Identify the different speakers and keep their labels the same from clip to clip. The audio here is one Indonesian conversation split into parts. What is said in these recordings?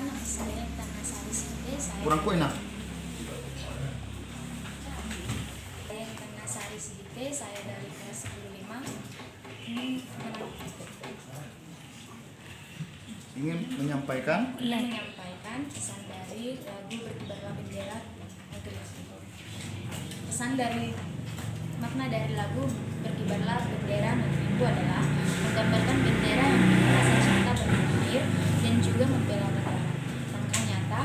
Speaker 1: Perkenalkan, nama saya Tana Sari Sinte.
Speaker 2: Kurang kue nak.
Speaker 1: Saya Tana Sari Sinte, saya dari kelas 15.
Speaker 2: Ingin menyampaikan
Speaker 1: Pesan dari lagu Berkibarlah Bendera Negeri. Pesan dari makna dari lagu Berkibarlah Bendera Negeri itu adalah menggambarkan bendera yang merasa cinta bertanah air dan juga membela negara. Langkah nyata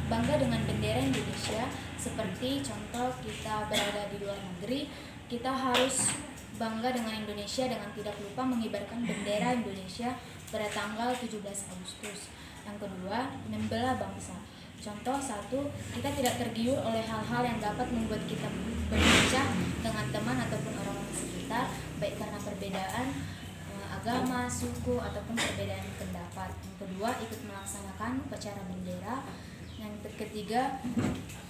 Speaker 1: bangga dengan bendera Indonesia, seperti contoh kita berada di luar negeri, kita harus bangga dengan Indonesia dengan tidak lupa mengibarkan bendera Indonesia pada tanggal 17 Agustus. Yang kedua, membela bangsa. Contoh satu, kita tidak tergiur oleh hal-hal yang dapat membuat kita berpecah dengan teman ataupun orang-orang sekitar, baik karena perbedaan agama, suku, ataupun perbedaan pendapat. Yang kedua, ikut melaksanakan upacara bendera. Yang ketiga,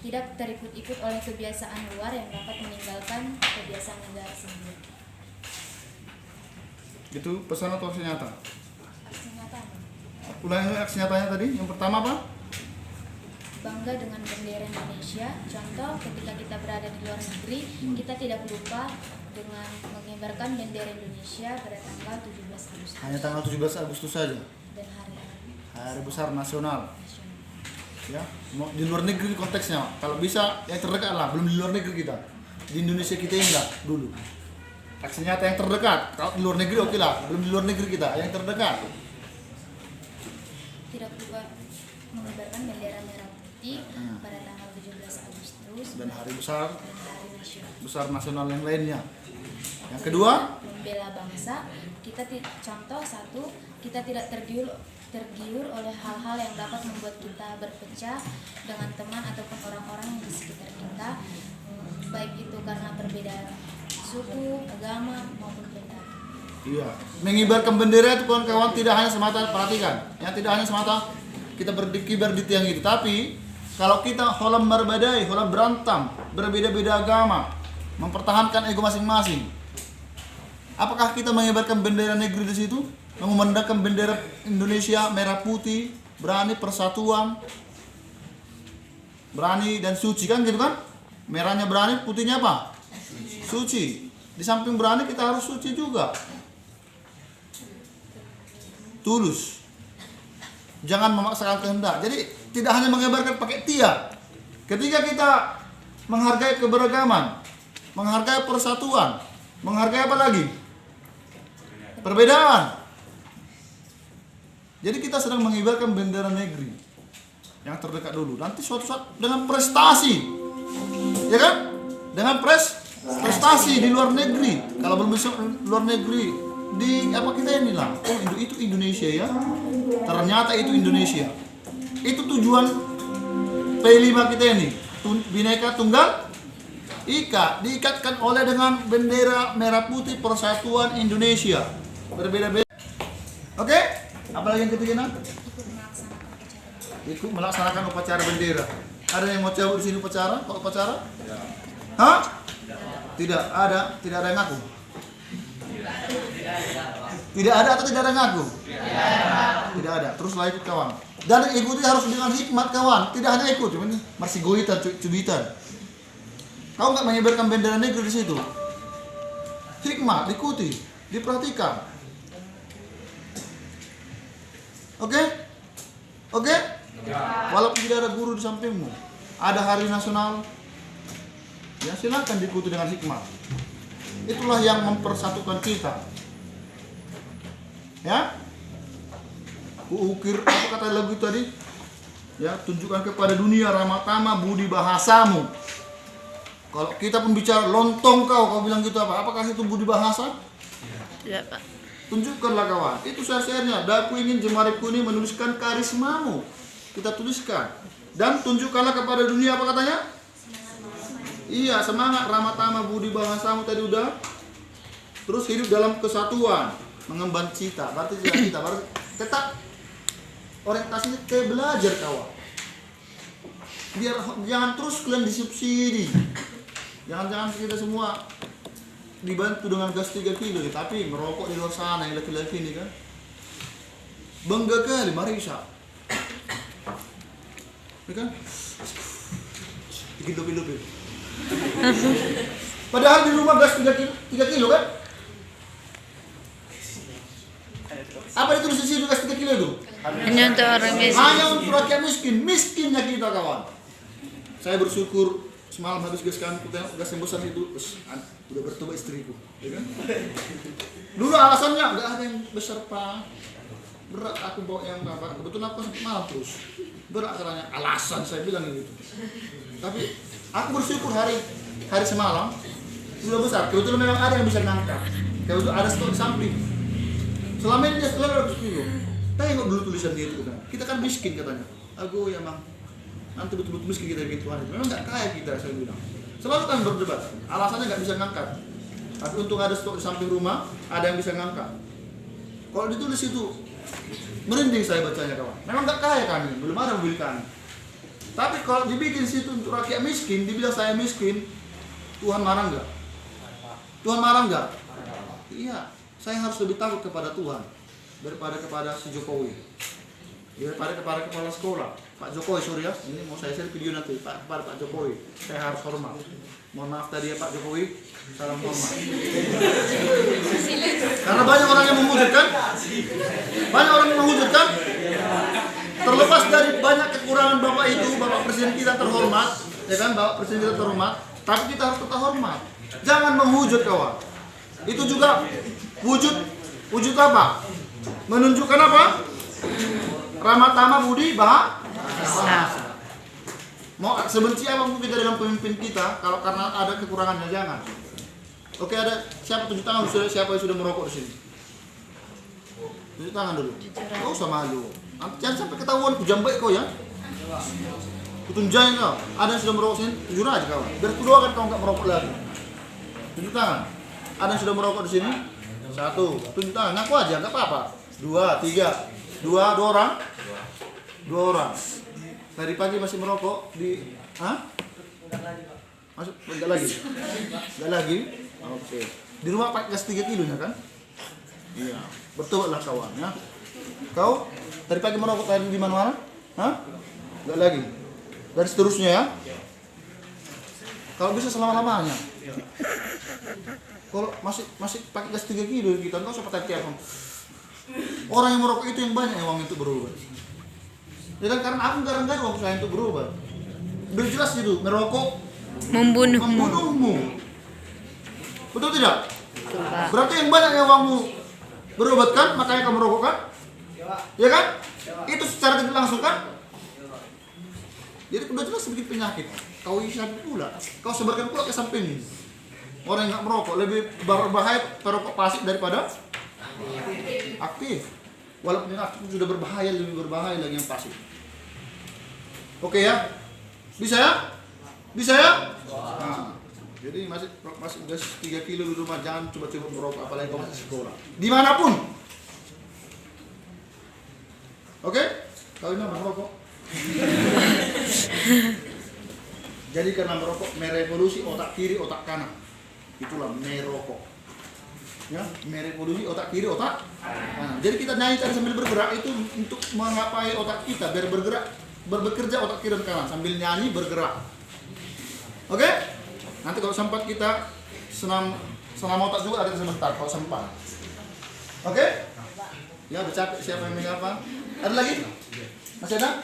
Speaker 1: tidak terikut-ikut oleh kebiasaan luar yang dapat meninggalkan kebiasaan negara sendiri.
Speaker 2: itu pesan atau aksi nyata?
Speaker 1: Aksi nyata,
Speaker 2: Ulangi aksi nyatanya tadi. Yang pertama apa?
Speaker 1: bangga dengan bendera Indonesia. Contoh, ketika kita berada di luar negeri, kita tidak lupa dengan mengibarkan bendera Indonesia pada tanggal 17 Agustus.
Speaker 2: Hanya tanggal 17 Agustus saja.
Speaker 1: Dan hari
Speaker 2: Besar nasional.
Speaker 1: nasional.
Speaker 2: Ya, di luar negeri konteksnya. Kalau bisa yang terdekat lah, belum di luar negeri kita. Di Indonesia kita enggak dulu. Aksi nyata yang terdekat. Kalau di luar negeri oke lah, belum di luar negeri kita, yang terdekat.
Speaker 1: Tidak lupa mengibarkan bendera merah putih pada tanggal 17 Agustus
Speaker 2: Dan hari besar
Speaker 1: dan hari nasional.
Speaker 2: nasional yang lainnya. Yang kedua,
Speaker 1: Membela bangsa. Contoh satu, kita tidak tergiur oleh hal-hal yang dapat membuat kita berpecah dengan teman ataupun orang-orang yang di sekitar kita, baik itu karena perbedaan suku, agama maupun pendapat.
Speaker 2: iya, mengibarkan bendera itu kawan-kawan tidak hanya semata, perhatikan, ya, tidak hanya semata kita berkibar di tiang itu, tapi kalau kita holam berbadai, holam berantam, berbeda-beda agama, mempertahankan ego masing-masing, apakah kita mengibarkan bendera negeri di situ, mengumandangkan bendera Indonesia merah putih, berani persatuan, berani dan suci, kan gitu kan? Merahnya berani, putihnya apa? Suci. Di samping berani kita harus suci juga. Tulus. Jangan memaksakan kehendak. Jadi tidak hanya mengibarkan pakai tiang. Ketika kita menghargai keberagaman, menghargai persatuan, menghargai apa lagi? Perbedaan. Jadi kita sedang mengibarkan bendera negeri yang terdekat dulu. Nanti suatu saat dengan prestasi, ya kan? Dengan prestasi di luar negeri. Kalau belum bisa luar negeri, di apa kita inilah. Oh itu Indonesia ya. Ternyata itu Indonesia. Itu tujuan P5 kita ini. Bhinneka Tunggal Ika, diikatkan oleh dengan bendera merah putih persatuan Indonesia. Berbeda-beda. Oke? Apalagi yang ketiga nak? Ikut melaksanakan upacara bendera. Ada yang mau cabut di sini upacara? Kalau upacara? Hah? Tidak ada yang ngaku. Tidak ada atau tidak ada yang ngaku? Tidak ada. Teruslah ikut kawan. Dan ikuti harus dengan hikmat kawan. Tidak hanya ikut, cuman masih goitan, cubitan. Kau nggak mengibarkan bendera negeri di situ? Hikmat, ikuti, diperhatikan. Oke? Oke? Walaupun tidak ada guru di sampingmu, ada hari nasional, ya silakan diikuti dengan hikmah. Itulah yang mempersatukan kita. Ya? Ukir apa kata lagu tadi? Ya, tunjukkan kepada dunia ramah tamah budi bahasamu. Kalau kita pembicara lontong kau bilang gitu apa? Apakah itu budi bahasa?
Speaker 3: Tidak, Pak.
Speaker 2: Tunjukkanlah kawan. Itu syair-syairnya. Daku ingin jemariku ini menuliskan karismamu. Kita tuliskan. Dan tunjukkanlah kepada dunia apa katanya? Iya, semangat ramah tamah budi bahasamu tadi udah. Terus hidup dalam kesatuan, mengemban cita. Berarti cita, berarti tetap orientasinya ke belajar kawan. Biar jangan terus kalian disubsidi. Jangan kita semua dibantu dengan gas 3 kilo, tapi merokok di luar sana yang laki-laki ini kan. Bangga kali Marisa. Ya kan? Bikin lobi-lobi. Padahal di rumah gas 3 kilo kan? Apa ditulis di sini gas 3 kilo itu?
Speaker 3: Hanya untuk orang miskin.
Speaker 2: Hanya untuk rakyat miskin. Miskinnya kita kawan. Saya bersyukur semalam habis gas kan, aku tengok gas yang besar itu, udah bertobat istriku, ya kan? Dulu alasannya nggak ada yang besar pak, berat aku bawa yang apa? Kebetulan aku sampai malam terus, berat caranya. Alasan saya bilang gitu. Tapi aku bersyukur hari semalam sudah besar. Kebetulan memang ada yang bisa ngangkat. Kebetulan ada stok di samping. Selama ini dia selalu 100 kilo. Tengok dulu tulisan dia itu kan. Kita kan miskin katanya. Aku ya mang. Nanti betul-betul miskin kita bikin Tuhan itu. Memang nggak kaya kita, saya bilang. Selalu kan berdebat. Alasannya nggak bisa ngangkat. Tapi untung ada stok di samping rumah, ada yang bisa ngangkat. Kalau ditulis itu, merinding saya bacanya kawan. Memang nggak kaya kami, belum ada mobil kami. Tapi kalau dibikin situ untuk rakyat miskin, dibilang saya miskin, Tuhan marah nggak? Tuhan marah nggak? Iya, saya harus lebih takut kepada Tuhan daripada kepada si Jokowi. Daripada kepada kepala sekolah Pak Jokowi, sorry ya, ini mau saya share video nanti kepada Pak Jokowi, saya harus hormat. Mohon maaf tadi ya Pak Jokowi, salam hormat. Karena banyak orang yang menghujatkan, terlepas dari banyak kekurangan Bapak itu, Bapak Presiden kita terhormat, ya kan, Bapak Presiden kita terhormat, tapi kita harus tetap hormat. Jangan menghujat kawan. Itu juga wujud apa? Menunjukkan apa? Ramah tamah budi bahasa. Mau sebenci apa kita dengan pemimpin kita kalau karena ada kekurangannya, jangan. Oke, ada siapa tunjuk tangan siapa yang sudah merokok di sini? Tunjuk tangan dulu. Kau usah malu. Jangan sampai ketahuan ku jambek kau ya. Kutunjain kau. Ada yang sudah merokok sini, jujur aja kau. Biar kedua kan kau enggak merokok lagi. Tunjuk tangan. Ada yang sudah merokok di sini? 1. Tunjuk tangan. Ngaku aja, enggak apa-apa. 2, 3. 2 orang. 2 orang. Tadi pagi masih merokok di Masuk enggak lagi? Enggak lagi? Oke. Di rumah pakai gas 3 kilonya kan? Iya. Betul lah kawan ya. Kau tadi pagi merokok tadi di mana-mana? Enggak lagi. Dan seterusnya ya. Kalau bisa selama-lamanya. Kalau masih pakai gas 3 kilo kita enggak usah pakai tiap. Orang yang merokok itu yang banyak yang uang untuk berubah. Ya kan, karena aku garang-garang uang saya untuk berubah. Udah jelas itu, merokok membunuhmu. Betul tidak? Berarti yang banyak yang uangmu berobat kan, makanya kamu merokok kan? Ya kan? Itu secara tidak langsung kan? Jadi udah jelas bikin penyakit. Kau isi pula, kau sebarkan pula ke samping. Orang yang nggak merokok lebih berbahaya perokok pasif daripada aktif. Walaupun yang aktif sudah berbahaya, lebih berbahaya lagi yang pasif. Oke ya? Bisa ya? Bisa ya? Nah, jadi masih gas 3 kilo di rumah, jangan coba-coba merokok apalagi kalau masih sekolah. Dimanapun. Oke? Kau ini merokok. Jadi karena merokok merevolusi otak kiri, otak kanan. Itulah merokok. Ya, merevolusi otak kiri, otak kanan. Jadi kita nyanyi tadi sambil bergerak itu untuk mengapai otak kita biar bekerja otak kiri dan kanan sambil nyanyi bergerak. Oke? Nanti kalau sempat kita senam otak juga ada sebentar kalau sempat. Oke? Ya udah capek, siapa yang megang apa? Ada lagi? Masih ada?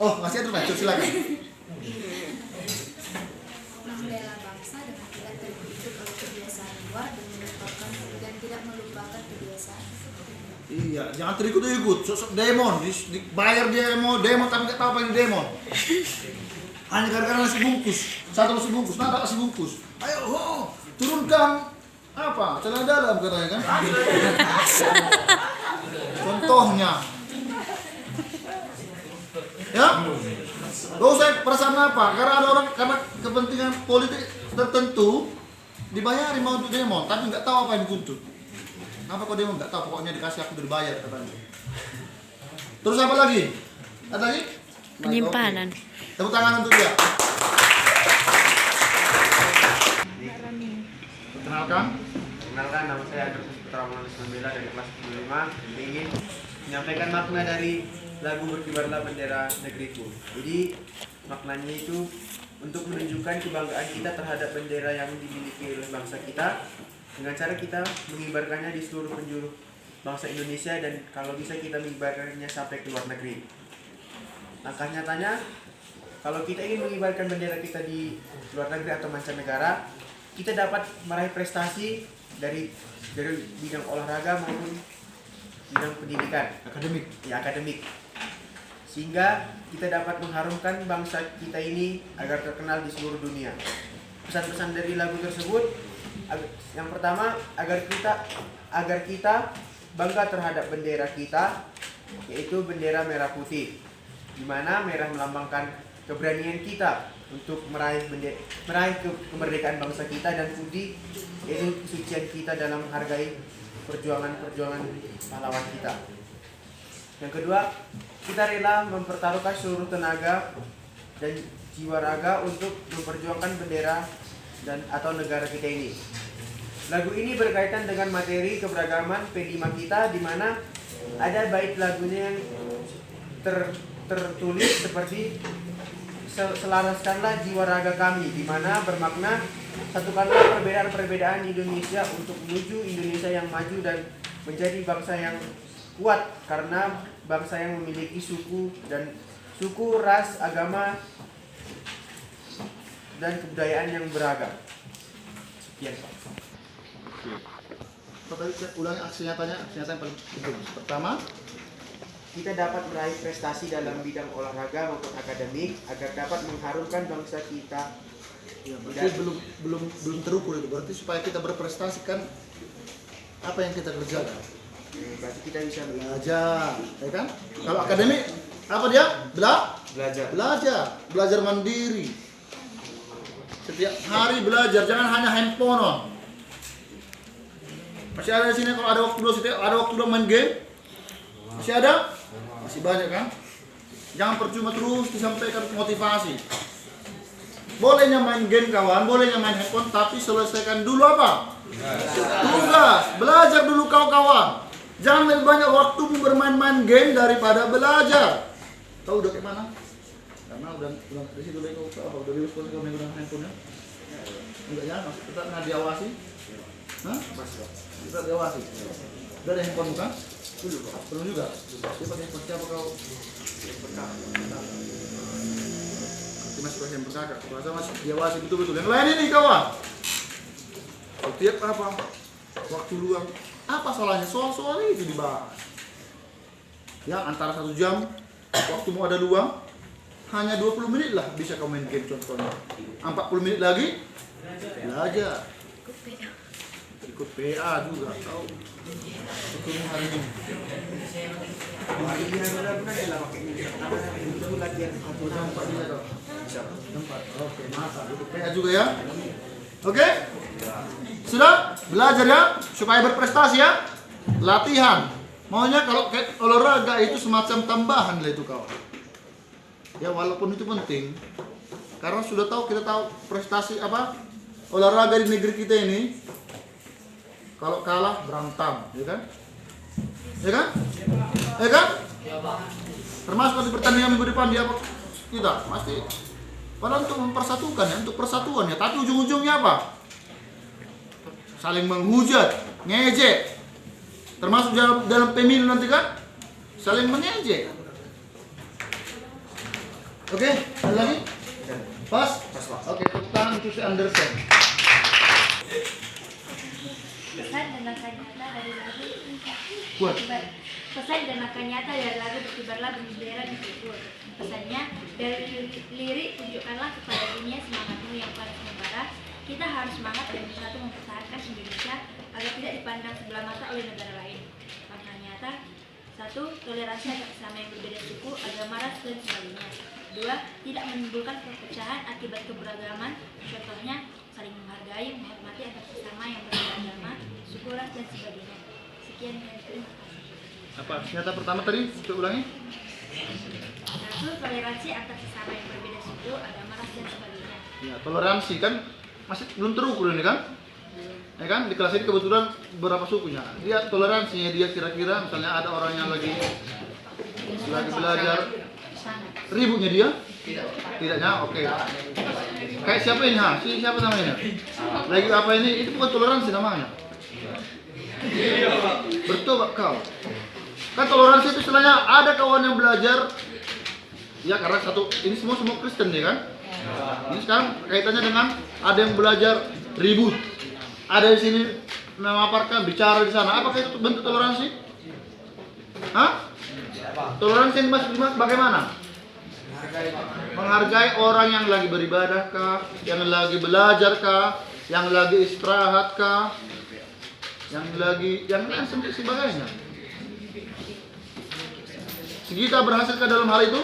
Speaker 2: Oh, masih ada Pak. Silakan.
Speaker 1: Membela bangsa dengan tidak terhitung oleh kebiasaan luar dan tidak melupakan kebiasaan.
Speaker 2: Iya, jangan terikut-ikut. Sosok demon, dibayar demo tapi nggak tahu apa yang demo. Hanya gara-gara nasi bungkus, satu nasi bungkus, nggak nasi bungkus. Ayo, turunkan apa? Celana dalam katanya kan? Contohnya, ya, gak usah perasaan apa? Karena ada orang karena kepentingan politik tertentu dibayari mau untuk demo, tapi nggak tahu apa yang dituntut. Apa kok demo nggak tahu? Pokoknya dikasih aku dibayar katanya. Terus apa lagi? Ada lagi?
Speaker 3: penyimpanan.
Speaker 2: Tepuk tangan untuk dia. Perkenalkan,
Speaker 4: nama saya Agus Putra Maulana Ismambela dari kelas 5. Ingin menyampaikan makna dari lagu Berkibarlah Bendera Negeriku. Jadi maknanya itu untuk menunjukkan kebanggaan kita terhadap bendera yang dimiliki oleh bangsa kita dengan cara kita mengibarkannya di seluruh penjuru bangsa Indonesia, dan kalau bisa kita mengibarkannya sampai ke luar negeri. Langkah nyatanya, kalau kita ingin mengibarkan bendera kita di luar negeri atau mancanegara, kita dapat meraih prestasi dari bidang olahraga maupun bidang pendidikan, akademik. Sehingga kita dapat mengharumkan bangsa kita ini agar terkenal di seluruh dunia. Pesan-pesan dari lagu tersebut, yang pertama, agar kita bangga terhadap bendera kita, yaitu bendera merah putih, di mana merah melambangkan keberanian kita untuk meraih kemerdekaan bangsa kita, dan putih yaitu kesucian kita dalam menghargai perjuangan pahlawan kita. Yang kedua, kita rela mempertaruhkan seluruh tenaga dan jiwa raga untuk memperjuangkan bendera atau negara kita ini. Lagu ini berkaitan dengan materi keberagaman P5 kita, di mana ada bait lagunya yang tertulis seperti selaraskanlah jiwa raga kami, di mana bermakna satukanlah perbedaan-perbedaan Indonesia untuk menuju Indonesia yang maju dan menjadi bangsa yang kuat, karena bangsa yang memiliki suku, ras, agama, dan kebudayaan yang beragam. Sekian, Pak.
Speaker 2: Tadi ulangi aksi nyatanya yang paling penting. Pertama,
Speaker 4: kita dapat meraih prestasi dalam bidang olahraga maupun akademik agar dapat mengharumkan bangsa kita.
Speaker 2: ya, berarti belum terukur itu. Berarti supaya kita berprestasi kan apa yang kita kerjakan?
Speaker 4: Berarti kita bisa
Speaker 2: Belajar, ya kan? Kalau akademik apa dia? Belajar mandiri. Setiap hari belajar, jangan hanya handphone. Masih ada di sini kalau ada waktu dua main game? Masih ada? Masih banyak kan? Jangan percuma terus disampaikan motivasi. Bolehnya main game kawan, bolehnya main handphone, tapi selesaikan dulu apa? Tugas. Belajar dulu kawan. Jangan lebih banyak waktu bermain-main game daripada belajar. Tahu udah kayak mana? Karena udah di situ lagi udah lulus kalau kamu menggunakan handphone-nya. Enggak ya, masih tetap nggak diawasi. Hah? Kita diawasi. Udah ada handphone bukan? Belum juga. Siapa handphone siapa kau? Mas pakai handphone kakak. Bahasa mas diawasi betul-betul. Yang lain ini kawan. Setiap apa? Waktu luang. Apa salahnya? Soal-soal itu dibahas. Ya antara 1 jam waktumu ada luang, hanya 20 menit lah bisa kau main game contohnya. 40 menit lagi belajar. Ikut PA juga tahu. Ketemu hari ini. Oke, masa ikut PA juga ya. Oke? Sudah belajar ya supaya berprestasi ya. Latihan. Maunya kalau olahraga itu semacam tambahan lah itu kawan. Ya walaupun itu penting. Karena sudah kita tahu prestasi apa olahraga di negeri kita ini. Kalau kalah berantem, ya kan? Ya kan? Ya kan? Termasuk di pertandingan minggu depan dia kita pasti padahal untuk mempersatukan ya, untuk persatuan ya. Tapi ujung-ujungnya apa? Saling menghujat, ngejek. Termasuk dalam pemilu nanti kan saling mengejek. Oke, ada lagi? Pas? Oke, tepuk tangan untuk si Anderson.
Speaker 1: Pesan dan langkah nyata dari lagu
Speaker 2: Kuat.
Speaker 1: Pesan dan langkah nyata dari lagu Berkibarlah Bendera Negeriku. Pesannya, dari lirik tunjukkanlah kepada dunia semangatmu yang paling membara. Kita harus semangat dan bersatu mempertahankan Indonesia agar tidak dipandang sebelah mata oleh negara lain. Langkah nyata, 1. Toleransi atas sesama yang berbeda suku, agama, ras, dan sebagainya. 2. Tidak menimbulkan perpecahan akibat keberagaman. Contohnya, saling menghargai, menghormati antar sesama yang berbeda agama, suku, ras, dan sebagainya. Sekian dan terima kasih.
Speaker 2: Apa? Nyata pertama tadi, coba ulangi.
Speaker 1: 1. Toleransi antar sesama yang berbeda suku, agama, ras, dan sebagainya.
Speaker 2: Ya, toleransi kan masih belum terukur ini kan? Ya kan? Di kelas ini kebetulan beberapa sukunya. Dia toleransinya dia kira-kira misalnya ada orang yang lagi Lagi belajar
Speaker 1: sana.
Speaker 2: ributnya dia? Tidaknya, oke. Kayak siapa ini? Ha? Siapa namanya? Lagi apa ini? Itu bukan toleransi namanya. Bertobat kau. Kan toleransi itu istilahnya ada kawan yang belajar. Ya karena satu ini semua Kristen ya kan. Ini sekarang kaitannya dengan ada yang belajar ribut. Ada di sini memaparkan bicara di sana. Apakah itu bentuk toleransi? Hah? Toleransi yang dimaksud bagaimana? Menghargai orang yang lagi beribadah kah, yang lagi belajar kah, yang lagi istirahat kah, yang lain sebagainya. Kita berhasil ke dalam hal itu?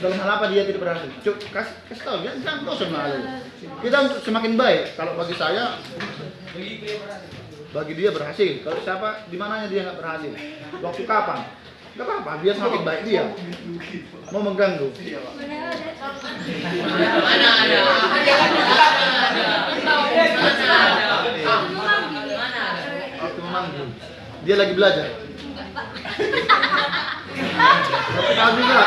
Speaker 2: Dalam hal apa dia tidak berhasil? Kasih tahu, jangan tahu sama Allah. Kita untuk semakin baik. Kalau bagi saya, bagi dia berhasil. Kalau siapa, di mananya dia nggak berhasil? Waktu kapan? Gak apa-apa, dia semakin baik dia. Mau mengganggu. Waktu memanggil. Dia lagi belajar. Tahu juga.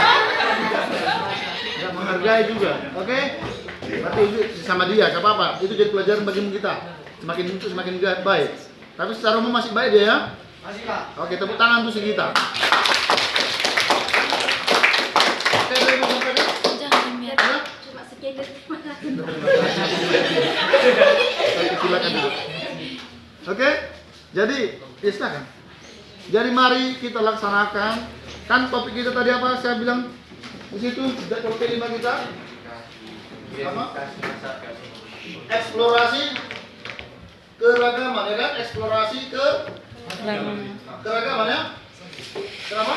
Speaker 2: Gak menghargai juga. Oke? Berarti itu sama dia, gak apa-apa. Itu jadi pelajaran bagi kita. Semakin baik. Tapi secara umum masih baik dia ya. Oke, tepuk tangan untuk si kita. Oke, ibu sampaikan.
Speaker 3: Jangan biar.
Speaker 1: Cuma sekian dari
Speaker 2: Silakan dulu. Oke, jadi ya silakan. Jadi mari kita laksanakan. Kan topik kita tadi apa? Saya bilang di situ topik 5 kita. Apa? Eksplorasi keragaman, ya kan? Eksplorasi keragaman ya. Kenapa?